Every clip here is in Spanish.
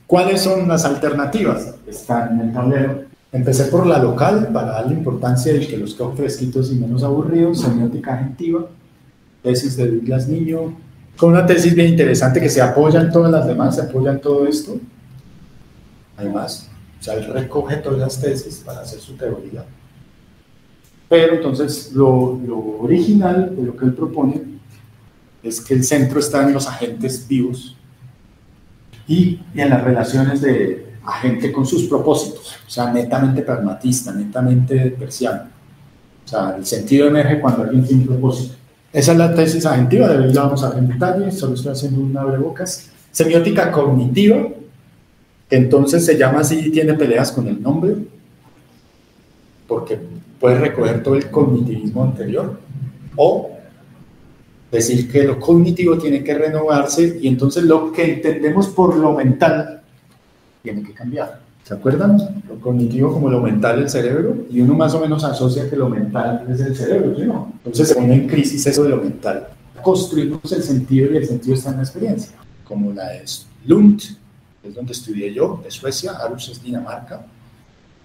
¿Cuáles son las alternativas? Están en el tablero. Empecé por la local para darle importancia y que los queden fresquitos y menos aburridos. Semiótica agentiva, tesis de Douglas Niño, con una tesis bien interesante que se apoya en todas las demás, se apoya en todo esto. Además, o sea, él recoge todas las tesis para hacer su teoría. Pero entonces lo original de lo que él propone es que el centro está en los agentes vivos y en las relaciones de agente con sus propósitos, o sea, netamente pragmatista, netamente persiano. O sea, el sentido emerge cuando alguien tiene un propósito. Esa es la tesis agentiva, de hoy la vamos a ver en detalle, solo estoy haciendo un abrebocas. Semiótica cognitiva, que entonces se llama así y tiene peleas con el nombre, porque puede recoger todo el cognitivismo anterior, o decir que lo cognitivo tiene que renovarse y entonces lo que entendemos por lo mental tiene que cambiar. ¿Se acuerdan? Lo cognitivo como lo mental del cerebro, y uno más o menos asocia que lo mental es el cerebro, ¿sí no? Entonces se pone en crisis eso de lo mental. Construimos el sentido y el sentido está en la experiencia, como la de Lund, que es donde estudié yo, de Suecia, Aarhus es Dinamarca,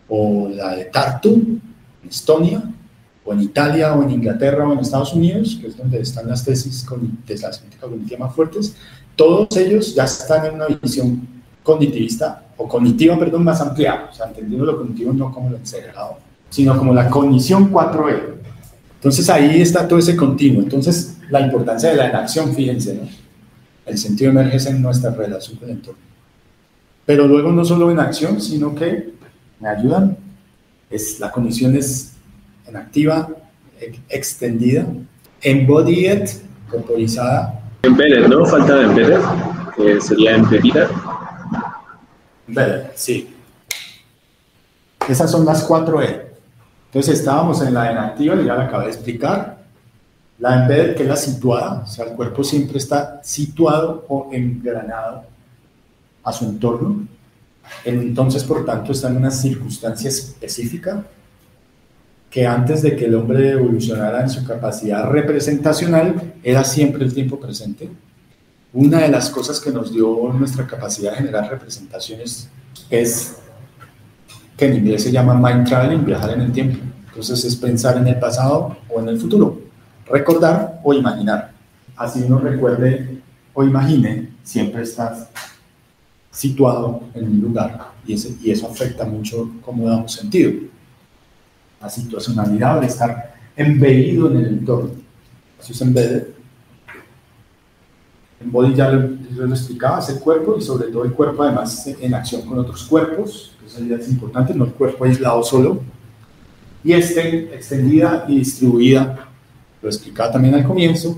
o la de Tartu, en Estonia, o en Italia, o en Inglaterra, o en Estados Unidos, que es donde están las tesis de la semiótica cognitiva más fuertes. Todos ellos ya están en una visión cognitivista, o cognitiva, perdón, más ampliada, o sea, entendiendo lo cognitivo no como lo encerebrado, sino como la cognición 4E. Entonces ahí está todo ese continuo. Entonces la importancia de la inacción, fíjense, ¿no? El sentido emerge en nuestra relación con el entorno. Pero luego no solo en acción, sino que me ayudan, la cognición es en activa, extendida, embodied, corporizada. Embedded, ¿no? Falta de embedded, que sería embebida. Embedded, sí. Esas son las 4E. Entonces estábamos en la inactiva, ya la acabé de explicar. La embedded, que es la situada, o sea, el cuerpo siempre está situado o engranado a su entorno. Entonces, por tanto, está en una circunstancia específica que antes de que el hombre evolucionara en su capacidad representacional, era siempre el tiempo presente. Una de las cosas que nos dio nuestra capacidad de generar representaciones es que en inglés se llama mind traveling, viajar en el tiempo. Entonces es pensar en el pasado o en el futuro, recordar o imaginar. Así uno recuerde o imagine, siempre estás situado en un lugar y eso afecta mucho cómo damos sentido. La situacionalidad de estar embebido en el entorno. Eso es embedded. Embody ya lo explicaba, es el cuerpo y sobre todo el cuerpo además en acción con otros cuerpos, eso ya es importante, no el cuerpo aislado solo. Y extendida y distribuida, lo explicaba también al comienzo,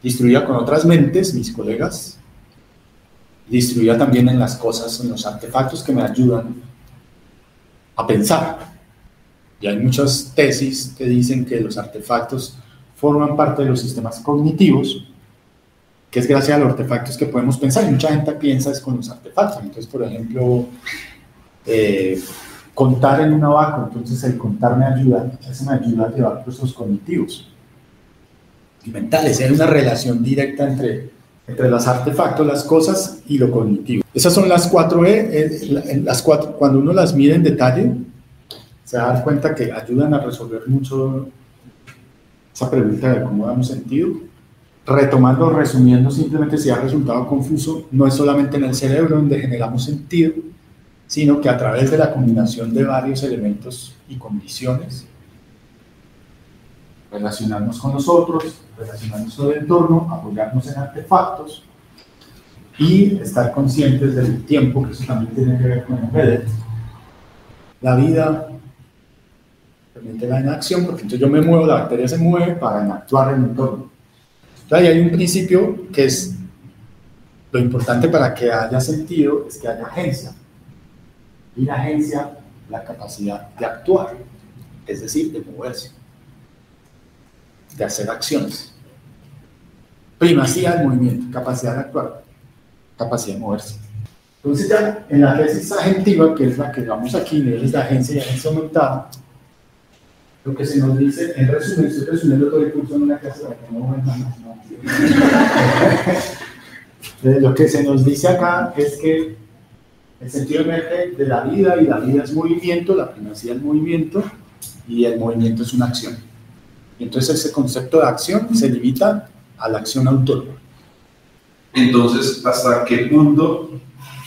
distribuida con otras mentes, mis colegas, distribuida también en las cosas, en los artefactos que me ayudan a pensar. Y hay muchas tesis que dicen que los artefactos forman parte de los sistemas cognitivos, que es gracias a los artefactos que podemos pensar, y mucha gente piensa es con los artefactos. Entonces, por ejemplo, contar en un abaco, entonces el contar me ayuda, eso me ayuda a llevar procesos cognitivos y mentales. Hay una relación directa entre los artefactos, las cosas y lo cognitivo. Esas son las 4E, cuando uno las mira en detalle, se va a dar cuenta que ayudan a resolver mucho esa pregunta de cómo damos sentido. Retomando, resumiendo, simplemente si ha resultado confuso, no es solamente en el cerebro donde generamos sentido, sino que a través de la combinación de varios elementos y condiciones, relacionarnos con nosotros, relacionarnos con el entorno, apoyarnos en artefactos y estar conscientes del tiempo, que eso también tiene que ver con el embedded. La vida permite la inacción, porque entonces yo me muevo, la bacteria se mueve para actuar en el entorno. Entonces hay un principio que es lo importante para que haya sentido, es que haya agencia. Y la agencia, la capacidad de actuar, es decir, de moverse, de hacer acciones. Primacía del movimiento, capacidad de actuar, capacidad de moverse. Entonces ya en la tesis agentiva, que es la que vamos aquí, niveles de agencia y agencia aumentada, lo que se nos dice, en resumen, estoy resumiendo todo el curso en una clase para que no vean más. Lo que se nos dice acá es que El sentido emerge de la vida, y la vida es movimiento, la primacía es movimiento, y el movimiento es una acción. Y entonces ese concepto de acción se limita a la acción autónoma. Entonces, ¿hasta qué punto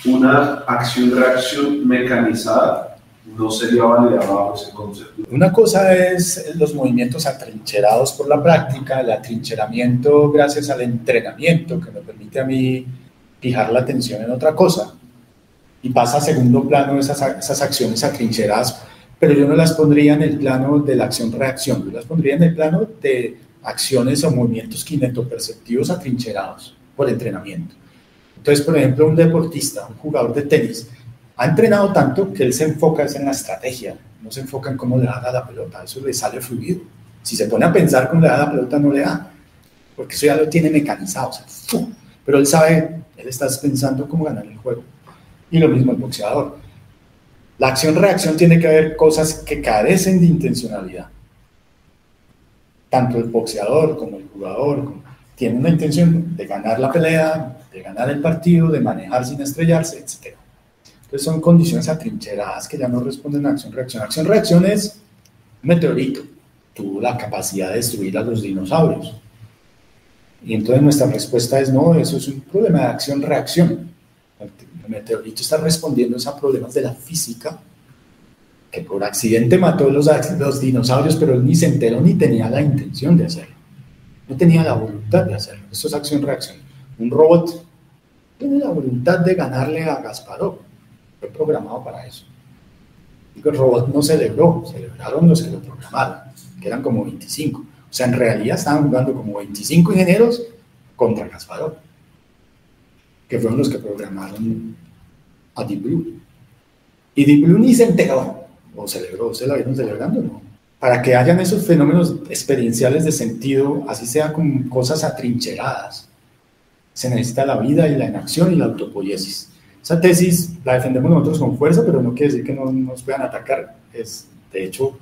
una acción-reacción mecanizada no sería validada bajo ese concepto? Una cosa es los movimientos atrincherados por la práctica, el atrincheramiento gracias al entrenamiento que me permite a mí fijar la atención en otra cosa, y pasa a segundo plano esas acciones atrincheradas, pero yo no las pondría en el plano de la acción-reacción, yo las pondría en el plano de acciones o movimientos kinetoperceptivos atrincherados por entrenamiento. Entonces, por ejemplo, un deportista, un jugador de tenis, ha entrenado tanto que él se enfoca en la estrategia, no se enfoca en cómo le da la pelota, eso le sale fluido. Si se pone a pensar cómo le da la pelota, no le da, porque eso ya lo tiene mecanizado, o sea, ¡fum! Pero él sabe, él está pensando cómo ganar el juego. Y lo mismo el boxeador. La acción-reacción tiene que haber cosas que carecen de intencionalidad. Tanto el boxeador como el jugador tienen una intención de ganar la pelea, de ganar el partido, de manejar sin estrellarse, etc. Entonces son condiciones atrincheradas que ya no responden a acción-reacción. Acción-reacción es un meteorito, tuvo la capacidad de destruir a los dinosaurios. Y entonces nuestra respuesta es no, eso es un problema de acción-reacción. El meteorito está respondiendo a problemas de la física, que por accidente mató los dinosaurios, pero él ni se enteró ni tenía la intención de hacerlo. No tenía la voluntad de hacerlo. Esto es acción-reacción. Un robot tiene la voluntad de ganarle a Gasparov. Fue programado para eso. Y el robot no celebró, celebraron los que lo programaron, que eran como 25. O sea, en realidad estaban jugando como 25 ingenieros contra Kasparov, que fueron los que programaron a Deep Blue. Y Deep Blue ni se enteró, o celebró, ¿se la vieron celebrando? No. Para que hayan esos fenómenos experienciales de sentido, así sea con cosas atrincheradas, se necesita la vida y la inacción y la autopoiesis. Esa tesis la defendemos nosotros con fuerza, pero no quiere decir que no nos puedan atacar. Es, de hecho,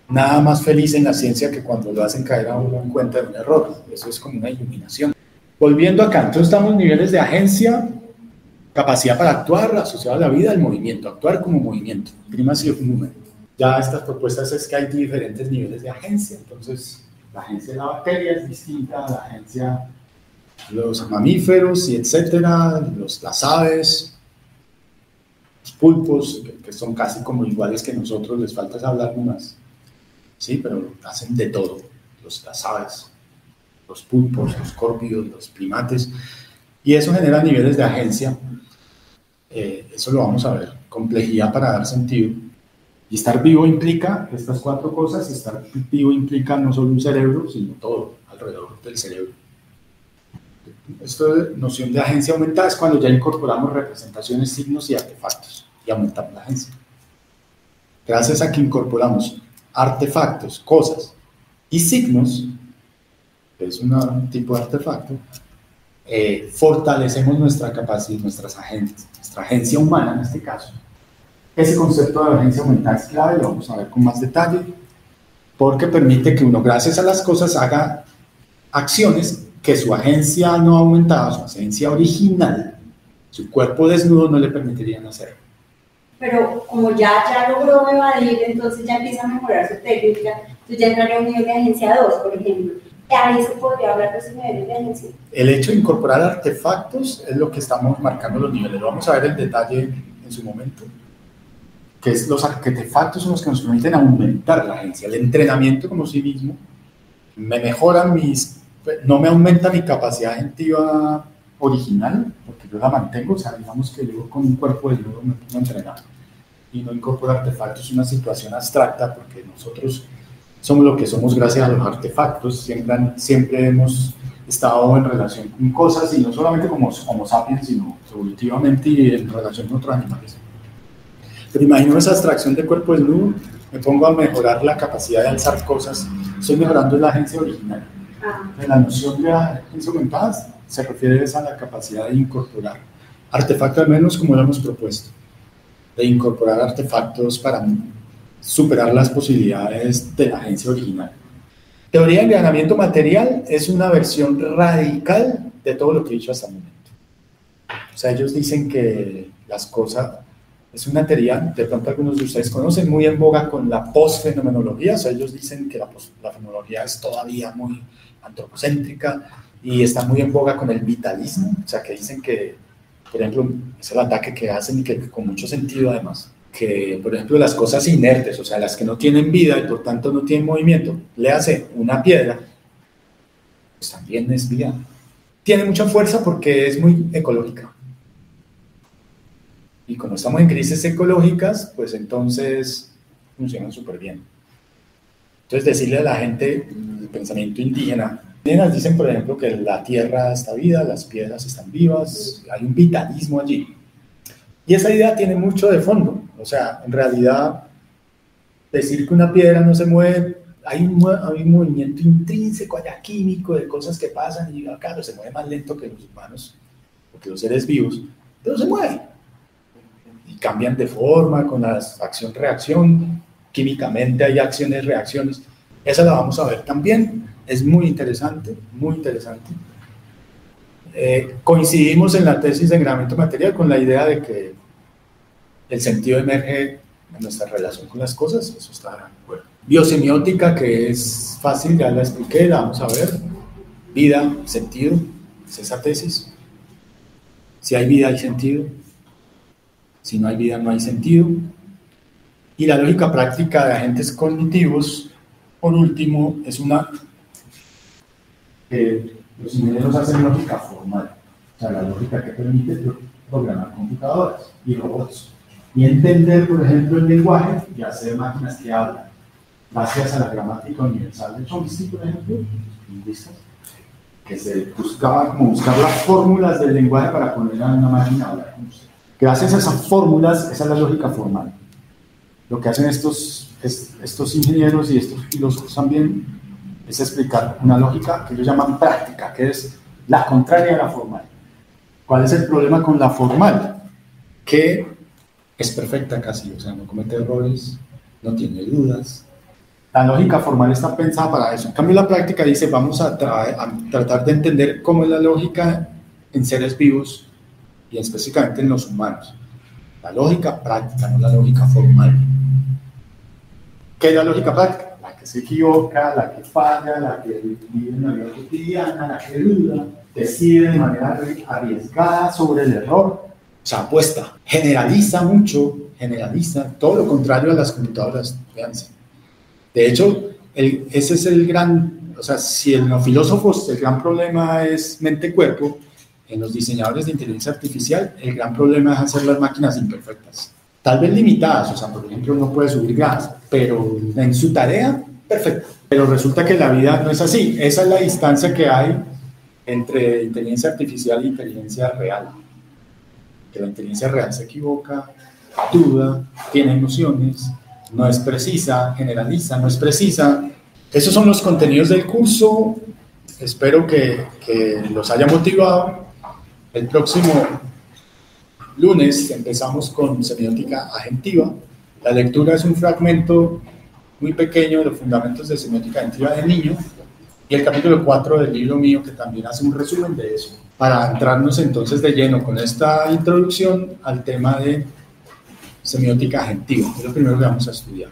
nada más feliz en la ciencia que cuando lo hacen caer a uno en cuenta de un error. Eso es como una iluminación. Volviendo acá, entonces estamos en niveles de agencia, capacidad para actuar, asociado a la vida, el movimiento, actuar como movimiento, primacy of movement. Ya estas propuestas es que hay diferentes niveles de agencia, entonces la agencia de la bacteria es distinta a la agencia de los mamíferos y etcétera, las aves, los pulpos, que son casi como iguales que nosotros, les falta hablar más, sí, pero hacen de todo, las aves, los pulpos, los córvidos, los primates, y eso genera niveles de agencia. Eso lo vamos a ver, complejidad para dar sentido. Y estar vivo implica estas cuatro cosas, y estar vivo implica no solo un cerebro, sino todo alrededor del cerebro. Esta noción de agencia aumentada es cuando ya incorporamos representaciones, signos y artefactos, y aumentamos la agencia. Gracias a que incorporamos artefactos, cosas y signos, que es un tipo de artefacto, fortalecemos nuestra capacidad, nuestra agencia humana en este caso. Ese concepto de agencia aumentada es clave, lo vamos a ver con más detalle, porque permite que uno, gracias a las cosas, haga acciones que su agencia no aumentada, su agencia original, su cuerpo desnudo no le permitirían hacer. Pero como ya logró evadir, entonces ya empieza a mejorar su técnica, entonces ya entraría a un nivel de agencia 2, por ejemplo. Ahí se podría hablar de esos niveles de agencia. El hecho de incorporar artefactos es lo que estamos marcando los niveles. Lo vamos a ver en detalle en su momento. Que es los artefactos son los que nos permiten aumentar la agencia. El entrenamiento como sí mismo me mejora no me aumenta mi capacidad agentiva original, porque yo la mantengo. O sea, digamos que yo con un cuerpo de nudo me puedo entrenar y no incorporo artefactos, es una situación abstracta, porque nosotros somos lo que somos gracias a los artefactos. Siempre hemos estado en relación con cosas, y no solamente como Homo sapiens, sino evolutivamente y en relación con otros animales. Pero imagino esa abstracción de cuerpo desnudo, me pongo a mejorar la capacidad de alzar cosas, estoy mejorando la agencia original. La noción de agencia aumentada se refiere a la capacidad de incorporar artefactos, al menos como lo hemos propuesto, de incorporar artefactos para superar las posibilidades de la agencia original. Teoría de engranamiento material es una versión radical de todo lo que he dicho hasta el momento. O sea, ellos dicen que las cosas. Es una teoría, de pronto algunos de ustedes conocen, muy en boga con la posfenomenología. O sea, ellos dicen que la fenomenología es todavía muy antropocéntrica y está muy en boga con el vitalismo. O sea, que dicen que, por ejemplo, es el ataque que hacen y que con mucho sentido además, que, por ejemplo, las cosas inertes, o sea, las que no tienen vida y por tanto no tienen movimiento, le hace una piedra, pues también es vida. Tiene mucha fuerza porque es muy ecológica. Y como estamos en crisis ecológicas, pues entonces funcionan súper bien. Entonces decirle a la gente, el pensamiento indígena, indígenas dicen, por ejemplo, que la tierra está viva, las piedras están vivas, hay un vitalismo allí. Y esa idea tiene mucho de fondo. O sea, en realidad, decir que una piedra no se mueve, hay un movimiento intrínseco allá químico de cosas que pasan y claro, se mueve más lento que los humanos o que los seres vivos, pero se mueve. Y cambian de forma con la acción-reacción, químicamente hay acciones-reacciones. Esa la vamos a ver también, es muy interesante, muy interesante. Coincidimos en la tesis de engranamiento material con la idea de que el sentido emerge en nuestra relación con las cosas, eso está bueno. Biosemiótica, que es fácil, ya la expliqué, la vamos a ver. Vida, sentido, es esa tesis. Si hay vida, hay sentido. Si no hay vida, no hay sentido. Y la lógica práctica de agentes cognitivos, por último, es una que los ingenieros hacen lógica formal, o sea, la lógica que permite programar computadoras y robots y entender, por ejemplo, el lenguaje y hacer máquinas que hablan, gracias a la gramática universal de Chomsky, por ejemplo, lingüistas, que se buscaba como buscar las fórmulas del lenguaje para poner a una máquina a hablar con usted. Gracias a esas fórmulas, esa es la lógica formal. Lo que hacen estos ingenieros y estos filósofos también es explicar una lógica que ellos llaman práctica, que es la contraria a la formal. ¿Cuál es el problema con la formal? Que es perfecta casi, o sea, no comete errores, no tiene dudas. La lógica formal está pensada para eso. En cambio, la práctica dice, vamos a tratar de entender cómo es la lógica en seres vivos y específicamente en los humanos. La lógica práctica, no la lógica formal. ¿Qué es la lógica práctica? La que se equivoca, la que falla, la que vive en la vida cotidiana, la que duda, decide de manera arriesgada sobre el error, o sea, apuesta, generaliza mucho, generaliza, todo lo contrario a las computadoras, fíjense. De hecho, ese es el gran, o sea, si en los filósofos el gran problema es mente-cuerpo, en los diseñadores de inteligencia artificial el gran problema es hacer las máquinas imperfectas. Tal vez limitadas, o sea, por ejemplo, no puede subir gas, pero en su tarea, perfecto. Pero resulta que la vida no es así. Esa es la distancia que hay entre inteligencia artificial e inteligencia real. Que la inteligencia real se equivoca, duda, tiene emociones, no es precisa, generaliza, no es precisa. Esos son los contenidos del curso. Espero que los haya motivado. El próximo lunes empezamos con semiótica agentiva. La lectura es un fragmento muy pequeño de los fundamentos de semiótica agentiva de niño y el capítulo 4 del libro mío que también hace un resumen de eso, para entrarnos entonces de lleno con esta introducción al tema de semiótica agentiva, que es lo primero que vamos a estudiar.